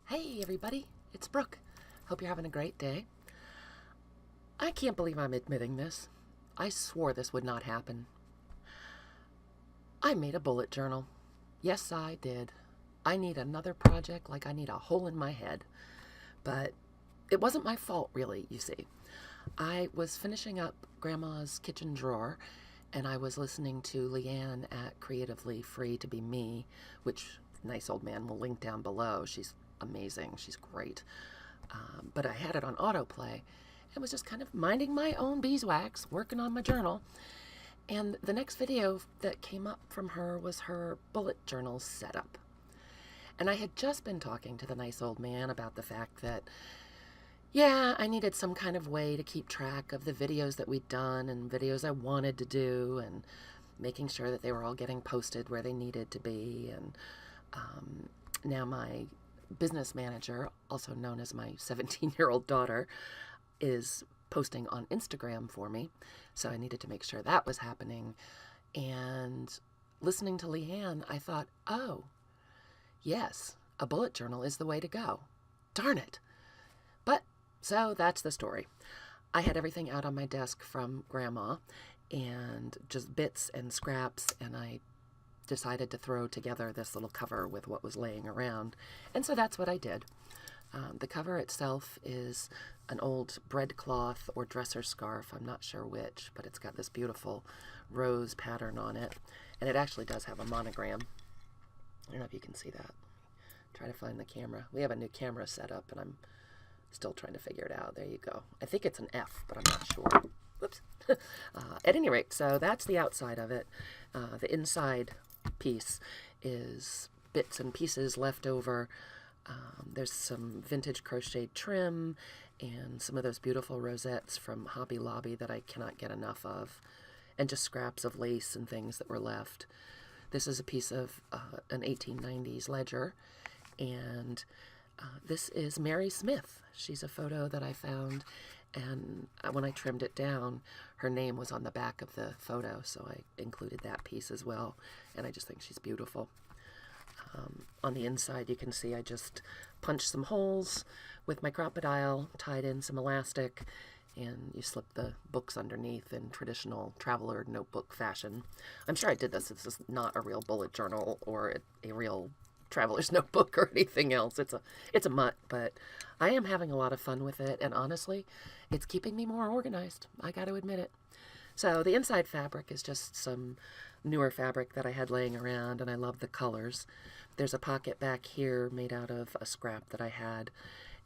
Hey everybody, it's Brooke. Hope you're having a great day. I can't believe I'm admitting this. I swore this would not happen. I made a bullet journal. Yes, I did. I need another project like I need a hole in my head. But it wasn't my fault, really, you see. I was finishing up Grandma's kitchen drawer, and I was listening to Leanne at Creatively Free to Be Me, which nice old man will link down below. She's amazing. She's great. But I had it on autoplay and was just kind of minding my own beeswax, working on my journal. And the next video that came up from her was her bullet journal setup. And I had just been talking to the nice old man about the fact that, yeah, I needed some kind of way to keep track of the videos that we'd done and videos I wanted to do and making sure that they were all getting posted where they needed to be. And now my business manager, also known as my 17-year-old daughter, is posting on Instagram for me. So I needed to make sure that was happening. And listening to Leanne, I thought, oh, yes, a bullet journal is the way to go. Darn it. But so that's the story. I had everything out on my desk from Grandma and just bits and scraps, and I decided to throw together this little cover with what was laying around. And so that's what I did. The cover itself is an old breadcloth or dresser scarf. I'm not sure which, but it's got this beautiful rose pattern on it. And it actually does have a monogram. I don't know if you can see that. Try to find the camera. We have a new camera set up, and I'm still trying to figure it out. There you go. I think it's an F, but I'm not sure. Whoops. At any rate, so that's the outside of it. The inside piece is bits and pieces left over. There's some vintage crocheted trim and some of those beautiful rosettes from Hobby Lobby that I cannot get enough of, and just scraps of lace and things that were left. This is a piece of an 1890s ledger, and this is Mary Smith. She's a photo that I found, and when I trimmed it down, her name was on the back of the photo, so I included that piece as well, and I just think she's beautiful. On the inside, you can see I just punched some holes with my crocodile, tied in some elastic, and you slip the books underneath in traditional traveler notebook fashion. I'm sure I did this. This is not a real bullet journal or a real traveler's notebook or anything else. It's a mutt, but I am having a lot of fun with it, and honestly, it's keeping me more organized. I got to admit it. So the inside fabric is just some newer fabric that I had laying around, and I love the colors. There's a pocket back here made out of a scrap that I had,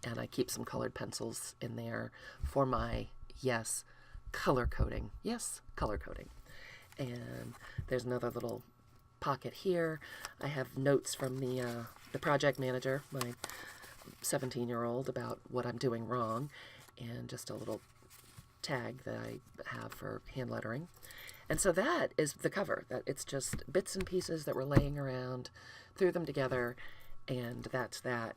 and I keep some colored pencils in there for my, yes, color coding. Yes, color coding. And there's another little pocket here. I have notes from the project manager, my 17-year-old, about what I'm doing wrong, and just a little tag that I have for hand lettering. And so that is the cover. That it's just bits and pieces that were laying around, threw them together, and that's that.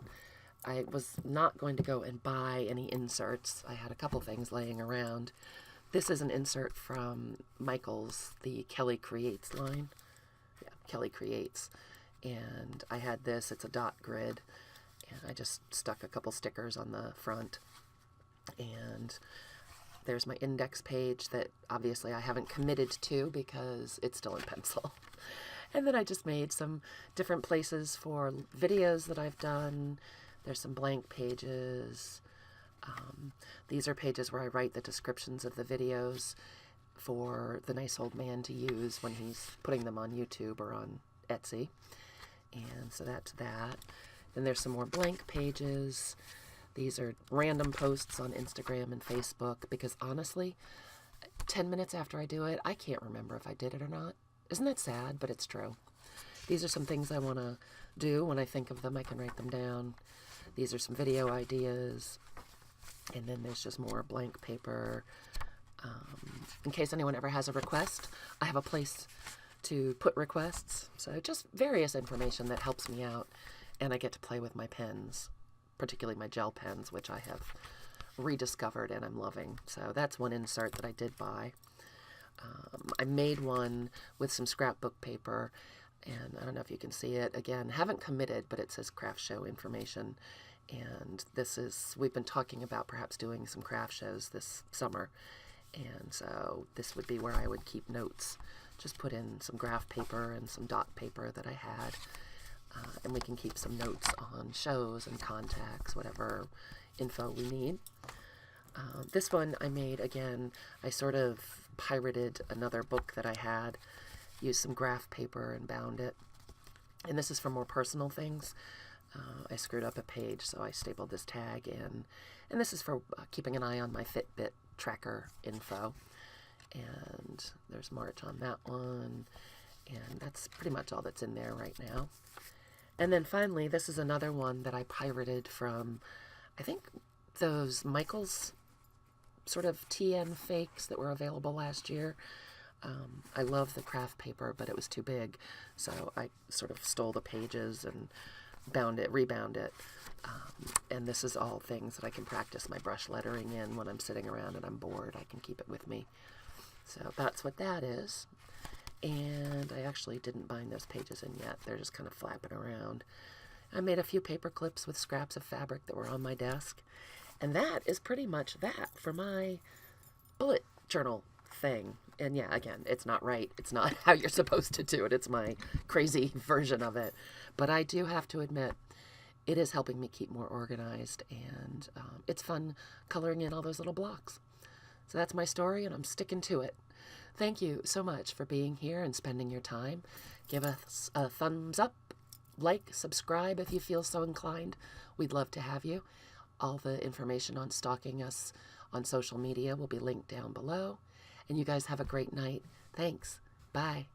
I was not going to go and buy any inserts. I had a couple things laying around. This is an insert from Michael's, the Kelly Creates line. Yeah, Kelly Creates. And I had this. It's a dot grid. And I just stuck a couple stickers on the front. And there's my index page that obviously I haven't committed to because it's still in pencil. And then I just made some different places for videos that I've done. There's some blank pages. These are pages where I write the descriptions of the videos for the nice old man to use when he's putting them on YouTube or on Etsy. And so that's that. Then there's some more blank pages. These are random posts on Instagram and Facebook because honestly, 10 minutes after I do it, I can't remember if I did it or not. Isn't that sad? But it's true. These are some things I want to do. When I think of them, I can write them down. These are some video ideas. And then there's just more blank paper. In case anyone ever has a request, I have a place to put requests. So just various information that helps me out. And I get to play with my pens, particularly my gel pens, which I have rediscovered and I'm loving. So that's one insert that I did buy. I made one with some scrapbook paper, and I don't know if you can see it. Again, haven't committed, but it says craft show information. And we've been talking about perhaps doing some craft shows this summer. And so this would be where I would keep notes. Just put in some graph paper and some dot paper that I had. And we can keep some notes on shows and contacts, whatever info we need. This one I made, again, I sort of pirated another book that I had, used some graph paper and bound it. And this is for more personal things. I screwed up a page, so I stapled this tag in. And this is for keeping an eye on my Fitbit tracker info. And there's March on that one. And that's pretty much all that's in there right now. And then finally, this is another one that I pirated from, I think, those Michael's sort of TN fakes that were available last year. I love the craft paper, but it was too big, so I sort of stole the pages and rebound it. And this is all things that I can practice my brush lettering in when I'm sitting around and I'm bored. I can keep it with me. So that's what that is. And I actually didn't bind those pages in yet. They're just kind of flapping around. I made a few paper clips with scraps of fabric that were on my desk. And that is pretty much that for my bullet journal thing. And yeah, again, it's not right. It's not how you're supposed to do it. It's my crazy version of it. But I do have to admit, it is helping me keep more organized. And it's fun coloring in all those little blocks. So that's my story, and I'm sticking to it. Thank you so much for being here and spending your time. Give us a thumbs up, like, subscribe if you feel so inclined. We'd love to have you. All the information on stalking us on social media will be linked down below. And you guys have a great night. Thanks. Bye.